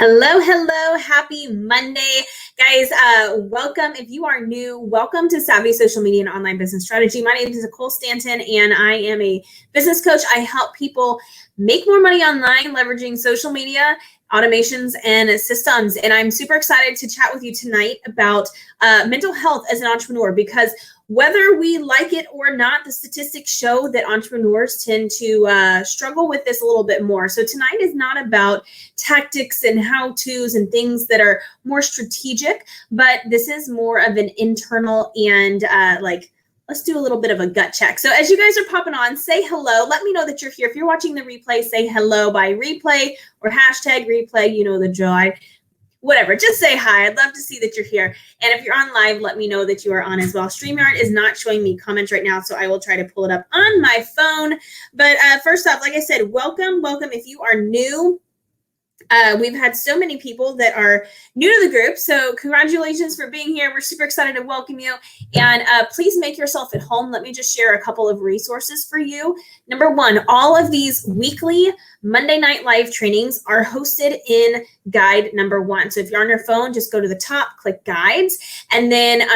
Hello. Happy Monday. Guys, welcome. If you are new, welcome to Savvy Social Media and Online Business Strategy. My name is Nicole Stanton, and I am a business coach. I help people make more money online, leveraging social media, automations, and systems. And I'm super excited to chat with you tonight about mental health as an entrepreneur, because whether we like it or not, the statistics show that entrepreneurs tend to struggle with this a little bit more. So tonight is not about tactics and how-tos and things that are more strategic, but this is more of an internal and let's do a little bit of a gut check. So as you guys are popping on, say hello. Let me know that you're here. If you're watching the replay, say hello by replay or hashtag replay. You know the drill. Whatever, just say hi. I'd love to see that you're here. And if you're on live, let me know that you are on as well. StreamYard is not showing me comments right now, so I will try to pull it up on my phone. But first off, like I said, welcome. If you are new, we've had so many people that are new to the group. So congratulations for being here. We're super excited to welcome you. And please make yourself at home. Let me just share a couple of resources for you. Number one, all of these weekly Monday night live trainings are hosted in guide number one. So if you're on your phone, just go to the top, click guides, and then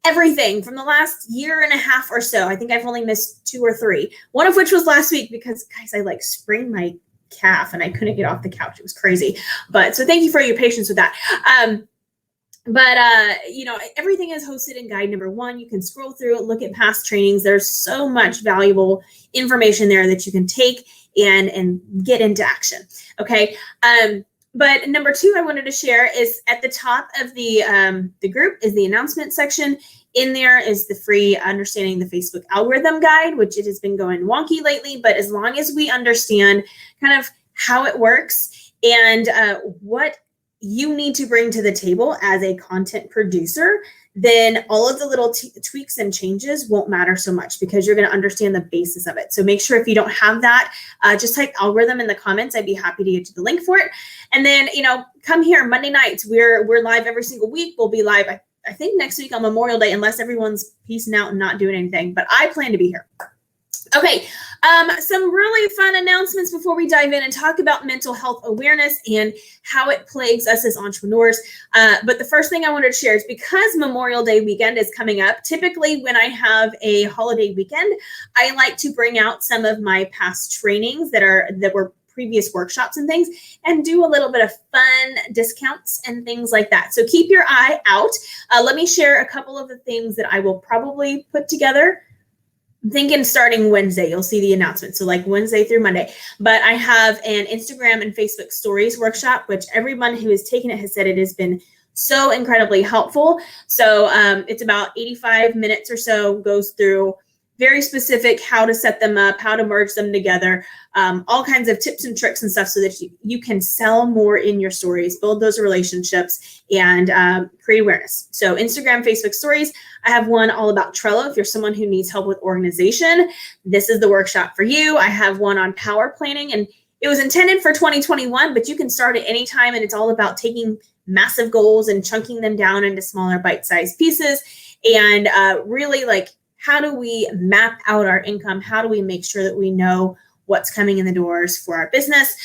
everything from the last year and a half or so. I think I've only missed 2 or 3, one of which was last week because, guys, I sprained my calf and I couldn't get off the couch. It was crazy. But so thank you for your patience with that. Everything is hosted in guide number one. You can scroll through it, look at past trainings. There's so much valuable information there that you can take and get into action. Okay. But number two, I wanted to share is at the top of the group is the announcement section. In there is the free Understanding the Facebook Algorithm Guide, which it has been going wonky lately. But as long as we understand kind of how it works and what you need to bring to the table as a content producer, then all of the little tweaks and changes won't matter so much because you're going to understand the basis of it. So make sure if you don't have that, just type algorithm in the comments. I'd be happy to get you the link for it. And then, come here Monday nights. We're live every single week. We'll be live, I think next week on Memorial Day, unless everyone's peacing out and not doing anything, but I plan to be here. Okay, some really fun announcements before we dive in and talk about mental health awareness and how it plagues us as entrepreneurs. But the first thing I wanted to share is because Memorial Day weekend is coming up, typically when I have a holiday weekend, I like to bring out some of my past trainings that were previous workshops and things and do a little bit of fun discounts and things like that. So keep your eye out. Let me share a couple of the things that I will probably put together. I'm thinking starting Wednesday, you'll see the announcement. So Wednesday through Monday. But I have an Instagram and Facebook stories workshop, which everyone who has taken it has said it has been so incredibly helpful. So it's about 85 minutes or so, goes through very specific how to set them up, how to merge them together, all kinds of tips and tricks and stuff so that you can sell more in your stories, build those relationships, and create awareness. So Instagram, Facebook stories. I have one all about Trello. If you're someone who needs help with organization, this is the workshop for you. I have one on power planning, and it was intended for 2021, but you can start at any time, and it's all about taking massive goals and chunking them down into smaller bite-sized pieces and really how do we map out our income? How do we make sure that we know what's coming in the doors for our business?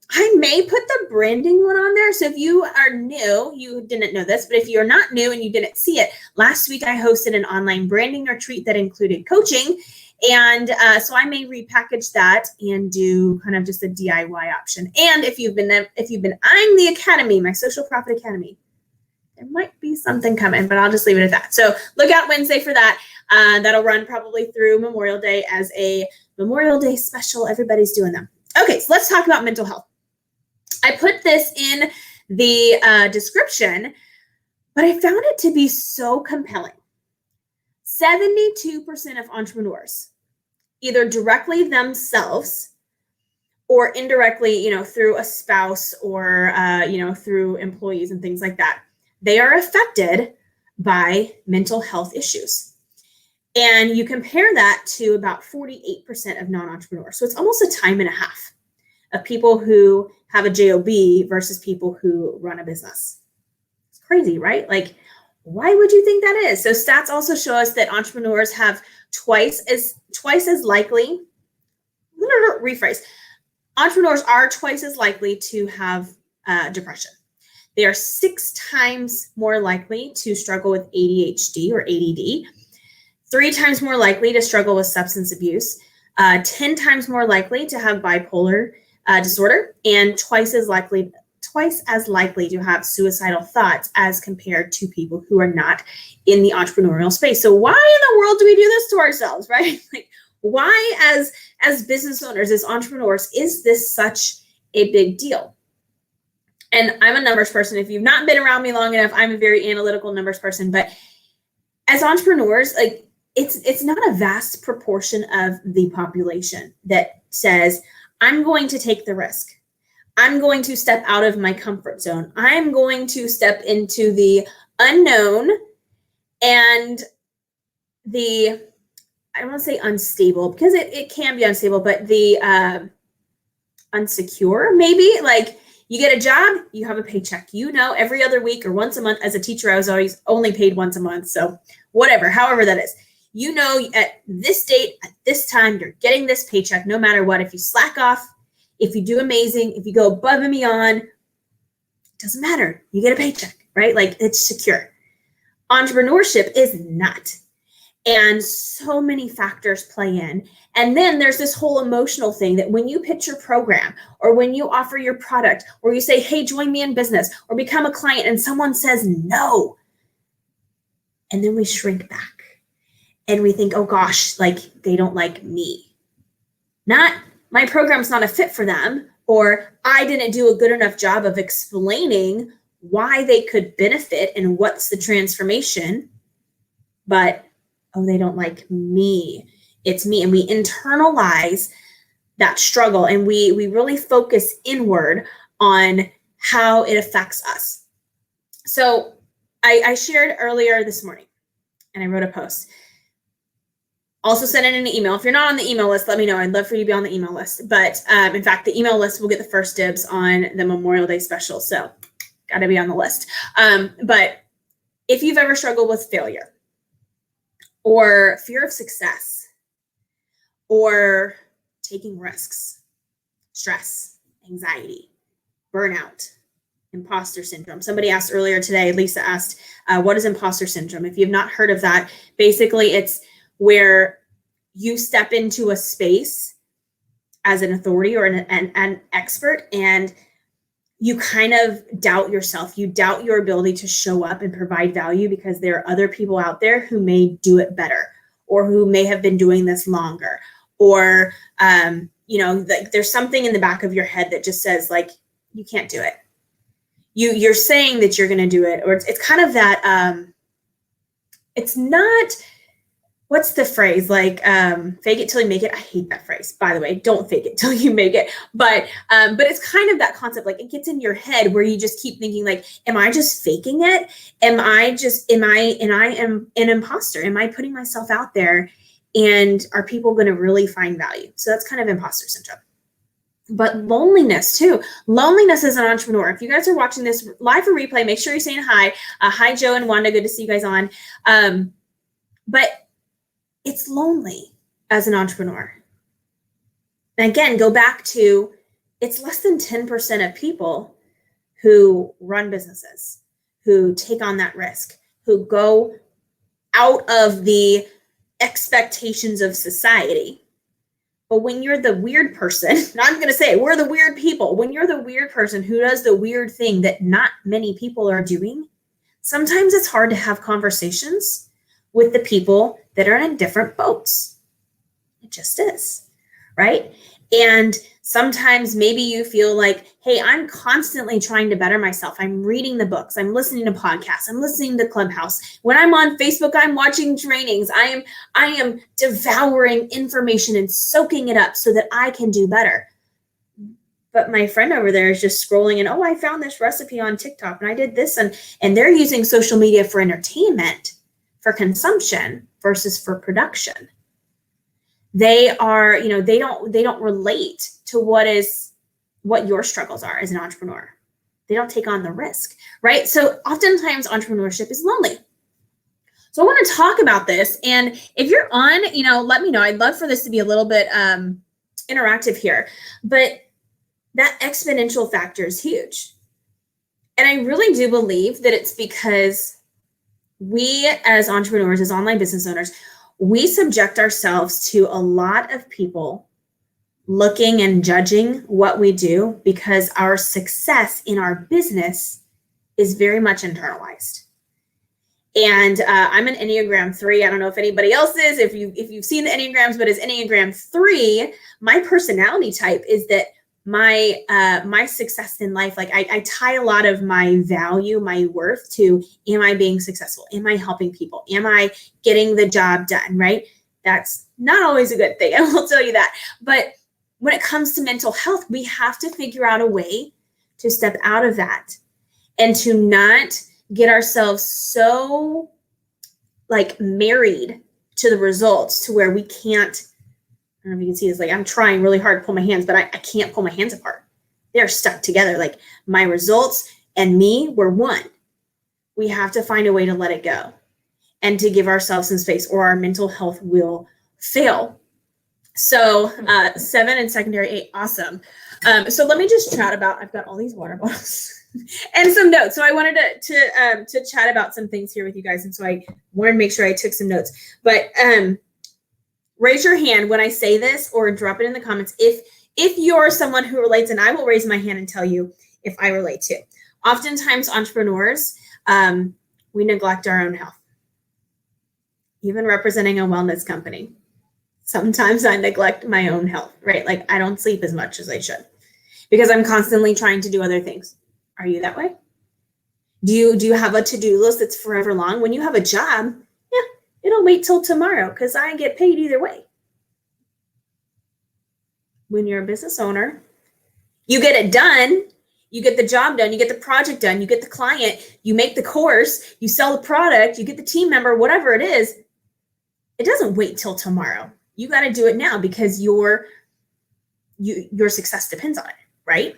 I may put the branding one on there. So if you are new, you didn't know this, but if you're not new and you didn't see it, last week I hosted an online branding retreat that included coaching. And so I may repackage that and do kind of just a DIY option. And if you've been eyeing the academy, my Social Profit Academy, there might be something coming, but I'll just leave it at that. So look out Wednesday for that. That'll run probably through Memorial Day as a Memorial Day special. Everybody's doing them. Okay, so let's talk about mental health. I put this in the description, but I found it to be so compelling. 72% of entrepreneurs, either directly themselves or indirectly, through a spouse or, through employees and things like that, they are affected by mental health issues. And you compare that to about 48% of non-entrepreneurs. So it's almost a time and a half of people who have a job versus people who run a business. It's crazy, right? Why would you think that is? So stats also show us that entrepreneurs have twice as likely, rephrase, entrepreneurs are twice as likely to have depression. They are 6 times more likely to struggle with ADHD or ADD, 3 times more likely to struggle with substance abuse, 10 times more likely to have bipolar disorder, and twice as likely to have suicidal thoughts as compared to people who are not in the entrepreneurial space. So why in the world do we do this to ourselves, right? Like, why as business owners, as entrepreneurs, is this such a big deal? And I'm a numbers person. If you've not been around me long enough, I'm a very analytical numbers person. But as entrepreneurs, like, it's not a vast proportion of the population that says, I'm going to take the risk. I'm going to step out of my comfort zone. I'm going to step into the unknown and the, I don't want to say unstable, because it can be unstable, but the unsecure, maybe. Like, you get a job, you have a paycheck, every other week or once a month. As a teacher, I was always only paid once a month. So whatever, however that is, at this date, at this time, you're getting this paycheck, no matter what. If you slack off, if you do amazing, if you go above and beyond, it doesn't matter. You get a paycheck, right? Like, it's secure. Entrepreneurship is not. And so many factors play in. And then there's this whole emotional thing that when you pitch your program, or when you offer your product, or you say, hey, join me in business, or become a client, and someone says no. And then we shrink back and we think, oh gosh, like, they don't like me. Not, my program's not a fit for them, or I didn't do a good enough job of explaining why they could benefit and what's the transformation. But, oh, they don't like me. It's me. And we internalize that struggle, and we really focus inward on how it affects us. So I shared earlier this morning, and I wrote a post. Also send in an email. If you're not on the email list, let me know. I'd love for you to be on the email list. But in fact, the email list will get the first dibs on the Memorial Day special. So got to be on the list. But if you've ever struggled with failure, or fear of success, or taking risks, stress, anxiety, burnout, imposter syndrome. Somebody asked earlier today, Lisa asked, what is imposter syndrome? If you've not heard of that, basically it's where you step into a space as an authority or an expert, and you kind of doubt yourself. You doubt your ability to show up and provide value because there are other people out there who may do it better, or who may have been doing this longer, or, like, there's something in the back of your head that just says, like, you can't do it. You're saying that you're going to do it, or it's kind of that, it's not, what's the phrase? Like, fake it till you make it. I hate that phrase, by the way. Don't fake it till you make it. But it's kind of that concept. Like, it gets in your head where you just keep thinking, like, am I just faking it? Am I an imposter? Am I putting myself out there? And are people going to really find value? So that's kind of imposter syndrome. But loneliness too. Loneliness as an entrepreneur. If you guys are watching this live or replay, make sure you're saying hi. Hi, Joe and Wanda. Good to see you guys on. But it's lonely as an entrepreneur. And again, go back to, it's less than 10% of people who run businesses, who take on that risk, who go out of the expectations of society. But when you're the weird person, and I'm going to say, we're the weird people. When you're the weird person who does the weird thing that not many people are doing, sometimes it's hard to have conversations with the people that are in different boats. It just is, right? And sometimes maybe you feel like, hey, I'm constantly trying to better myself. I'm reading the books. I'm listening to podcasts. I'm listening to Clubhouse. When I'm on Facebook, I'm watching trainings. I am devouring information and soaking it up so that I can do better. But my friend over there is just scrolling and, oh, I found this recipe on TikTok and I did this. And they're using social media for entertainment, for consumption versus for production. They are, they don't relate to what your struggles are as an entrepreneur. They don't take on the risk, right? So oftentimes entrepreneurship is lonely. So I want to talk about this. And if you're on, let me know. I'd love for this to be a little bit interactive here, but that exponential factor is huge. And I really do believe that it's because we as entrepreneurs, as online business owners, we subject ourselves to a lot of people looking and judging what we do because our success in our business is very much internalized. And I'm an Enneagram 3. I don't know if anybody else is, if you've seen the Enneagrams, but as Enneagram 3, my personality type is that my success in life, like I tie a lot of my value, my worth to, am I being successful? Am I helping people? Am I getting the job done, right? That's not always a good thing, I will tell you that. But when it comes to mental health, we have to figure out a way to step out of that and to not get ourselves so like married to the results to where we can't, I don't know if you can see this, like I'm trying really hard to pull my hands, but I can't pull my hands apart. They're stuck together. Like my results and me were one. We have to find a way to let it go and to give ourselves some space, or our mental health will fail. So 7 and secondary 8, awesome. So let me just chat about, I've got all these water bottles and some notes. So I wanted to chat about some things here with you guys. And so I wanted to make sure I took some notes, but raise your hand when I say this, or drop it in the comments if you're someone who relates, and I will raise my hand and tell you if I relate to. Oftentimes entrepreneurs, we neglect our own health. Even representing a wellness company, sometimes I neglect my own health, right? Like I don't sleep as much as I should because I'm constantly trying to do other things. Are you that way? Do you have a to-do list that's forever long? When you have a job, yeah, it'll wait till tomorrow because I get paid either way. When you're a business owner, you get it done, you get the job done, you get the project done, you get the client, you make the course, you sell the product, you get the team member, whatever it is. It doesn't wait till tomorrow. You got to do it now because your success depends on it, right?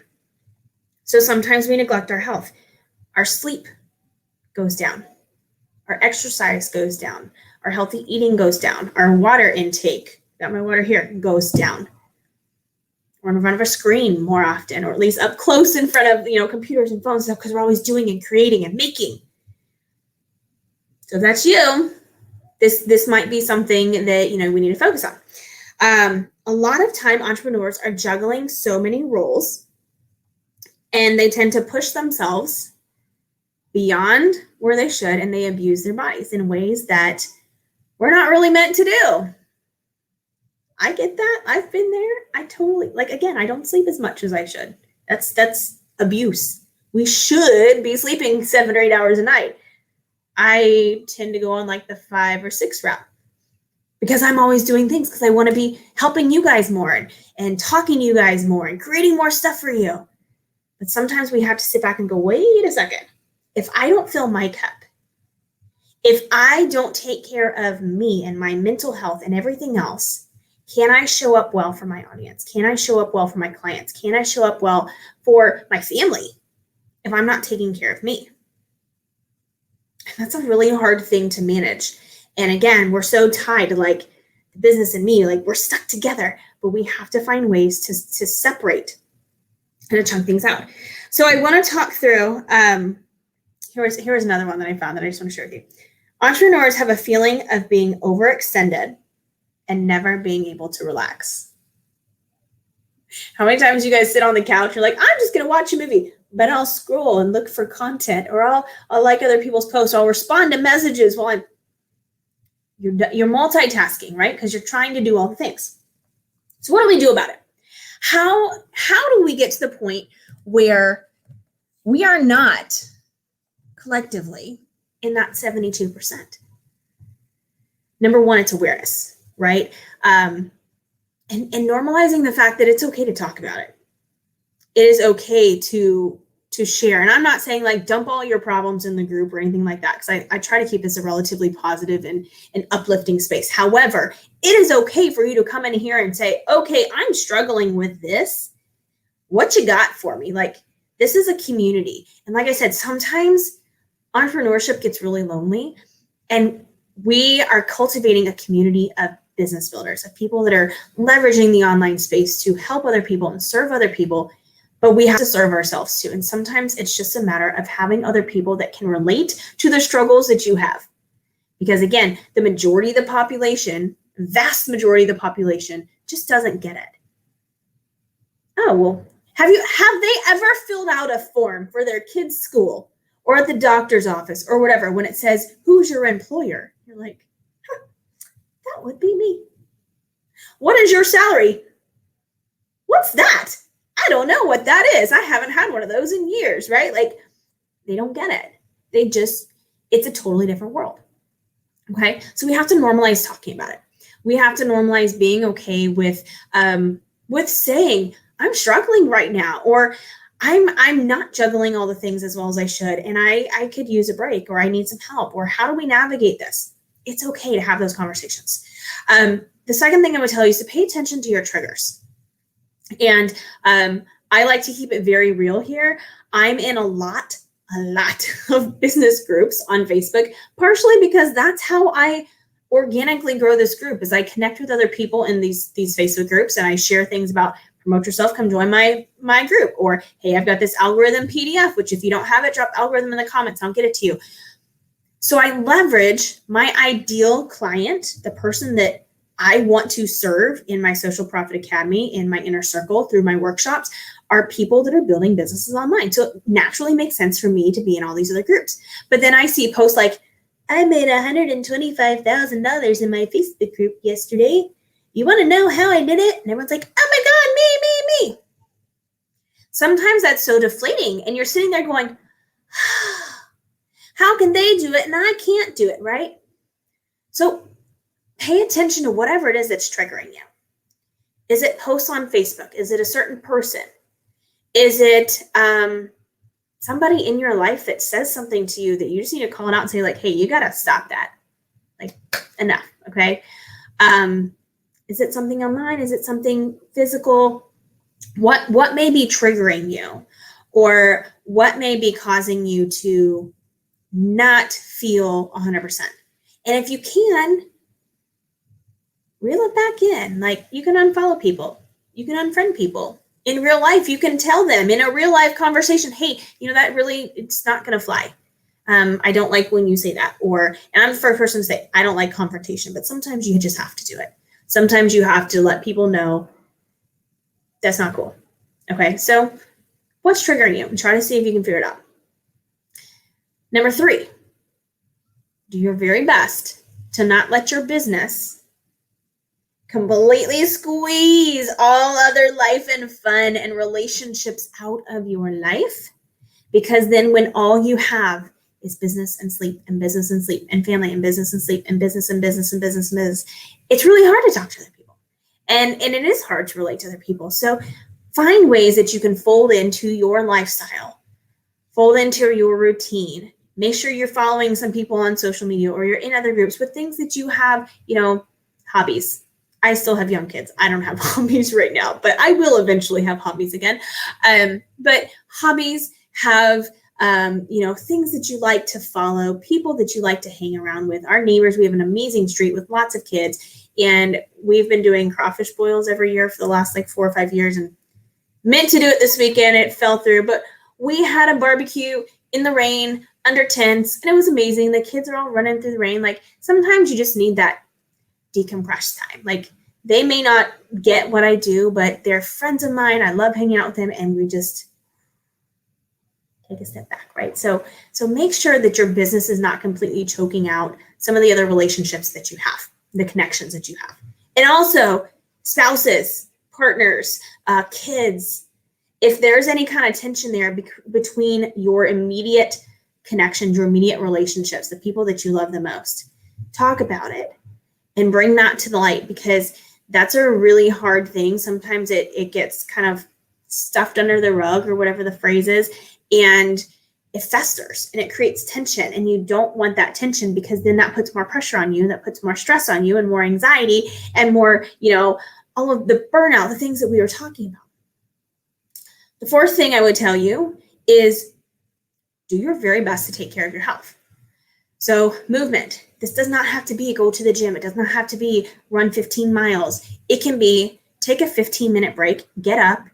So sometimes we neglect our health. Our sleep goes down. Our exercise goes down. Our healthy eating goes down. Our water intake, got my water here, goes down. We're in front of a screen more often, or at least up close in front of computers and phones stuff, because we're always doing and creating and making. So if that's you, this might be something that we need to focus on. A lot of time entrepreneurs are juggling so many roles, and they tend to push themselves beyond where they should, and they abuse their bodies in ways that we're not really meant to do. I get that. I've been there. I totally, again, I don't sleep as much as I should. That's abuse. We should be sleeping 7 or 8 hours a night. I tend to go on the 5 or 6 route because I'm always doing things because I want to be helping you guys more and talking to you guys more and creating more stuff for you. But sometimes we have to sit back and go, wait a second. If I don't fill my cup, if I don't take care of me and my mental health and everything else, can I show up well for my audience? Can I show up well for my clients? Can I show up well for my family if I'm not taking care of me? That's a really hard thing to manage. And again, we're so tied to the business and me, we're stuck together, but we have to find ways to separate and to chunk things out. So I want to talk through, here's another one that I found that I just want to share with you. Entrepreneurs have a feeling of being overextended and never being able to relax. How many times you guys sit on the couch, you're like, I'm just going to watch a movie, but I'll scroll and look for content, or I'll like other people's posts, I'll respond to messages while you're multitasking, right? Because you're trying to do all the things. So what do we do about it? How do we get to the point where we are not collectively in that 72%? Number one, it's awareness, right? And normalizing the fact that it's okay to talk about it. It is okay to share. And I'm not saying dump all your problems in the group or anything like that, because I try to keep this a relatively positive and uplifting space. However, it is okay for you to come in here and say, okay, I'm struggling with this. What you got for me? This is a community. And like I said, sometimes entrepreneurship gets really lonely, and we are cultivating a community of business builders, of people that are leveraging the online space to help other people and serve other people. but we have to serve ourselves too. And sometimes it's just a matter of having other people that can relate to the struggles that you have. Because again, the majority of the population, vast majority of the population, just doesn't get it. Oh, well, have they ever filled out a form for their kid's school or at the doctor's office or whatever when it says, who's your employer? You're like, huh, that would be me. What is your salary? What's that? I don't know what that is. I haven't had one of those in years, right? Like, they don't get it. It's a totally different world. Okay. So we have to normalize talking about it. We have to normalize being okay with saying, I'm struggling right now, or I'm not juggling all the things as well as I should, and I could use a break, or I need some help, or how do we navigate this? It's okay to have those conversations. The second thing I would tell you is to pay attention to your triggers. And I like to keep it very real here. I'm in a lot of business groups on Facebook, partially because that's how I organically grow this group, is I connect with other people in these Facebook groups, and I share things about promote yourself, come join my group, or hey, I've got this algorithm PDF, which if you don't have it, drop algorithm in the comments, I'll get it to you. So I leverage my ideal client, the person that I want to serve in my Social Profit Academy, in my inner circle, through my workshops, are people that are building businesses online. So it naturally makes sense for me to be in all these other groups. But then I see posts like, I made $125,000 in my Facebook group yesterday. You want to know how I did it? And everyone's like, oh my God, me. Sometimes that's so deflating. And you're sitting there going, how can they do it and I can't do it, right? So pay attention to whatever it is that's triggering you. Is it posts on Facebook? Is it a certain person? Is it somebody in your life that says something to you that you just need to call it out and say, like, hey, you got to stop that. Like, enough, okay? Is it something online? Is it something physical? What may be triggering you, or what may be causing you to not feel 100%? And if you can, reel it back in. Like, you can unfollow people. You can unfriend people. In real life, you can tell them in a real life conversation, hey, that really, it's not going to fly. I don't like when you say that. And I'm the first person to say, I don't like confrontation, but sometimes you just have to do it. Sometimes you have to let people know that's not cool. Okay, so what's triggering you? And try to see if you can figure it out. Number 3, do your very best to not let your business completely squeeze all other life and fun and relationships out of your life. Because then when all you have is business and sleep and business and sleep and family and business and sleep and business and business and business and business, it's really hard to talk to other people. And it is hard to relate to other people. So find ways that you can fold into your lifestyle, fold into your routine. Make sure you're following some people on social media, or you're in other groups with things that you have, hobbies. I still have young kids. I don't have hobbies right now, but I will eventually have hobbies again. But hobbies have, things that you like to follow, people that you like to hang around with. Our neighbors, we have an amazing street with lots of kids, and we've been doing crawfish boils every year for the last 4 or 5 years, and meant to do it this weekend. It fell through, but we had a barbecue in the rain under tents, and it was amazing. The kids are all running through the rain. Sometimes you just need that decompress time. They may not get what I do, but they're friends of mine. I love hanging out with them, and we just take a step back, right? So make sure that your business is not completely choking out some of the other relationships that you have, the connections that you have. And also spouses, partners, kids, if there's any kind of tension there between your immediate connections, your immediate relationships, the people that you love the most, talk about it and bring that to the light, because that's a really hard thing. Sometimes it gets kind of stuffed under the rug, or whatever the phrase is, and it festers and it creates tension, and you don't want that tension, because then that puts more pressure on you, that puts more stress on you, and more anxiety, and more, all of the burnout, the things that we were talking about. The 4th thing I would tell you is do your very best to take care of your health. So movement. This does not have to be go to the gym. It does not have to be run 15 miles. It can be take a 15-minute break, get up,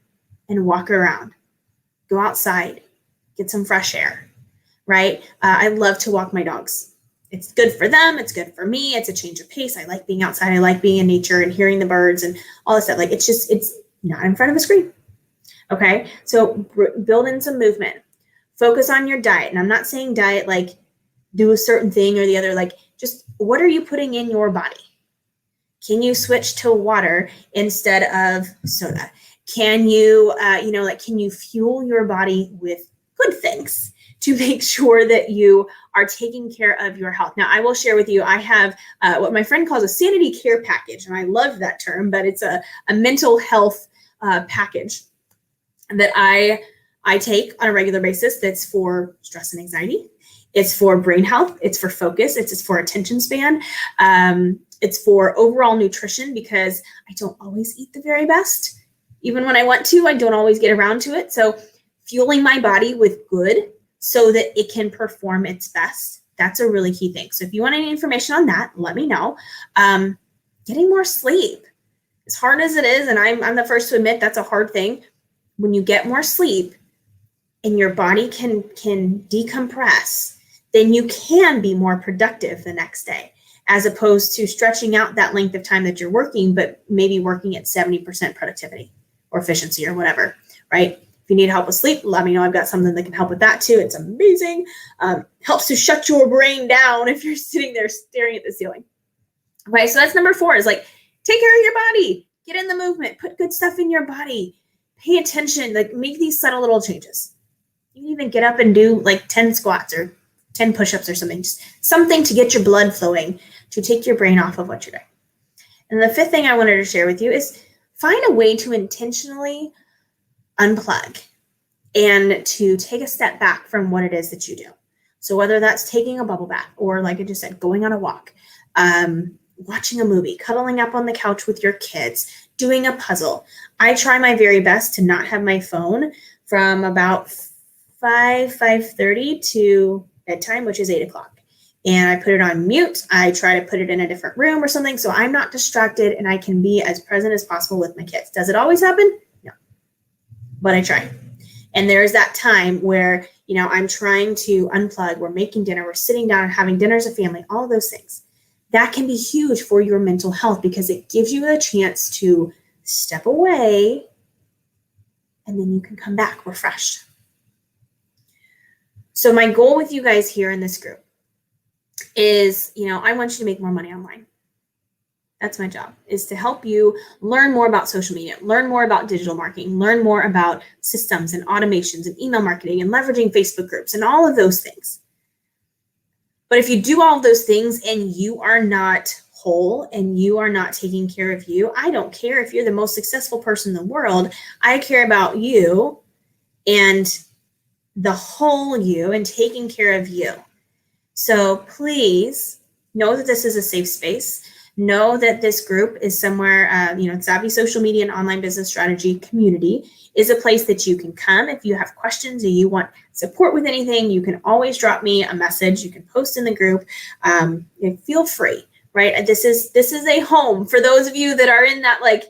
and walk around. go outside, get some fresh air, right? I love to walk my dogs. It's good for them. It's good for me. It's a change of pace. I like being outside. I like being in nature and hearing the birds and all this stuff. Like it's not in front of a screen. Okay. So build in some movement, focus on your diet. And I'm not saying diet, like do a certain thing or the other, like just what are you putting in your body? Can you switch to water instead of soda? Can you, can you fuel your body with good things to make sure that you are taking care of your health? Now, I will share with you, I have what my friend calls a Sanity care package, and I love that term, but it's a mental health package that I take on a regular basis that's for stress and anxiety. It's for brain health. It's for focus. It's for attention span. It's for overall nutrition because I don't always eat the very best. Even when I want to, I don't always get around to it. So fueling my body with good so that it can perform its best. That's a really key thing. So if you want any information on that, let me know. Getting more sleep, as hard as it is, and I'm the first to admit that's a hard thing. When you get more sleep and your body can decompress, then you can be more productive the next day, as opposed to stretching out that length of time that you're working, but maybe working at 70% productivity or efficiency or whatever, right? If you need help with sleep, let me know. I've got something that can help with that too. It's amazing. Helps to shut your brain down if you're sitting there staring at the ceiling. Okay, so that's number 4 is like, take care of your body, get in the movement, put good stuff in your body, pay attention, like make these subtle little changes. You can even get up and do like 10 squats or 10 push-ups or something, just something to get your blood flowing, to take your brain off of what you're doing. And the 5th thing I wanted to share with you is find a way to intentionally unplug and to take a step back from what it is that you do. So whether that's taking a bubble bath or, like I just said, going on a walk, watching a movie, cuddling up on the couch with your kids, doing a puzzle. I try my very best to not have my phone from about 5:30 to bedtime, which is 8 o'clock. And I put it on mute. I try to put it in a different room or something so I'm not distracted and I can be as present as possible with my kids. Does it always happen? No, but I try. And there's that time where, I'm trying to unplug. We're making dinner. We're sitting down and having dinner as a family, all of those things. That can be huge for your mental health because it gives you a chance to step away and then you can come back refreshed. So my goal with you guys here in this group is, I want you to make more money online. That's my job, is to help you learn more about social media, learn more about digital marketing, learn more about systems and automations and email marketing and leveraging Facebook groups and all of those things. But if you do all of those things and you are not whole and you are not taking care of you, I don't care if you're the most successful person in the world. I care about you and the whole you and taking care of you. So please know that this is a safe space. Know that this group is somewhere, Savvy Social Media and Online Business Strategy Community is a place that you can come. If you have questions or you want support with anything, you can always drop me a message. You can post in the group. Feel free, right? This is a home for those of you that are in that, like,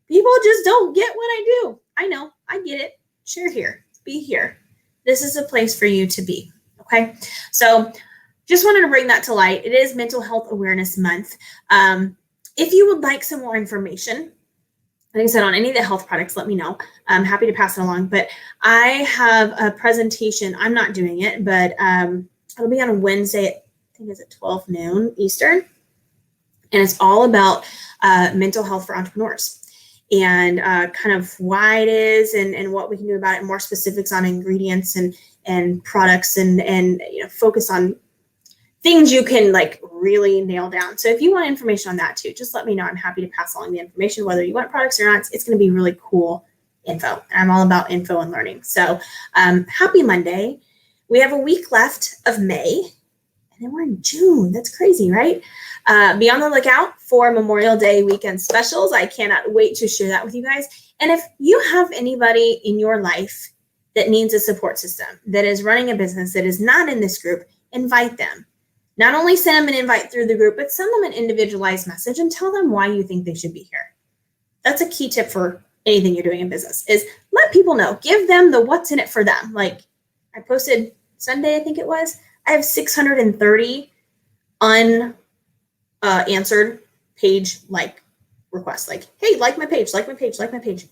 people just don't get what I do. I know, I get it. Share here, be here. This is a place for you to be, okay? So just wanted to bring that to light. It is Mental Health Awareness Month. If you would like some more information, like I said, on any of the health products, let me know. I'm happy to pass it along. But I have a presentation. I'm not doing it, but it'll be on a Wednesday, I think it's at 12 noon Eastern. And it's all about mental health for entrepreneurs and kind of why it is and what we can do about it, more specifics on ingredients and products and focus on things you can like really nail down. So if you want information on that too, just let me know. I'm happy to pass along the information, whether you want products or not. It's going to be really cool info. I'm all about info and learning. So happy Monday. We have a week left of May and then we're in June. That's crazy, right? Be on the lookout for Memorial Day weekend specials. I cannot wait to share that with you guys. And if you have anybody in your life that needs a support system, that is running a business, that is not in this group, invite them. Not only send them an invite through the group, but send them an individualized message and tell them why you think they should be here. That's a key tip for anything you're doing in business is let people know, give them the what's in it for them. Like I posted Sunday, I think it was, I have 630 unanswered page like requests. Like, hey, like my page, like my page, like my page.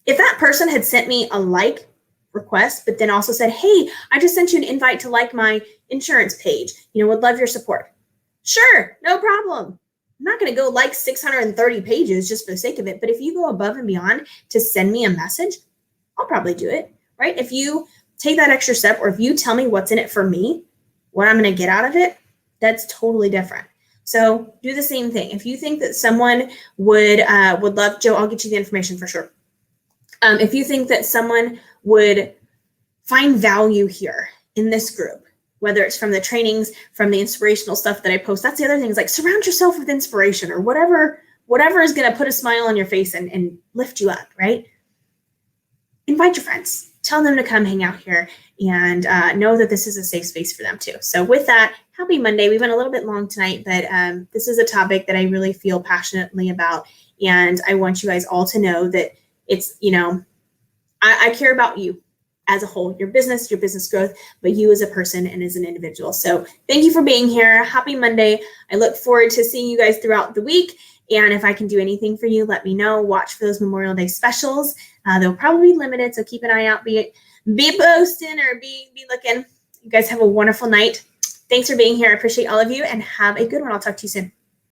If that person had sent me a like request, but then also said, hey, I just sent you an invite to like my insurance page, would love your support. Sure, no problem. I'm not going to go like 630 pages just for the sake of it. But if you go above and beyond to send me a message, I'll probably do it, right? If you take that extra step, or if you tell me what's in it for me, what I'm going to get out of it, that's totally different. So do the same thing. If you think that someone would love, Joe, I'll get you the information for sure. If you think that someone would find value here in this group, whether it's from the trainings, from the inspirational stuff that I post, that's the other thing, is like surround yourself with inspiration or whatever is going to put a smile on your face and lift you up, right? Invite your friends, tell them to come hang out here, and know that this is a safe space for them too. So with that, happy Monday. We went a little bit long tonight, but this is a topic that I really feel passionately about. And I want you guys all to know that it's, I care about you as a whole, your business growth, but you as a person and as an individual. So thank you for being here. Happy Monday. I look forward to seeing you guys throughout the week. And if I can do anything for you, let me know. Watch for those Memorial Day specials. They'll probably be limited, so keep an eye out. Be posting or be looking. You guys have a wonderful night. Thanks for being here. I appreciate all of you, and have a good one. I'll talk to you soon.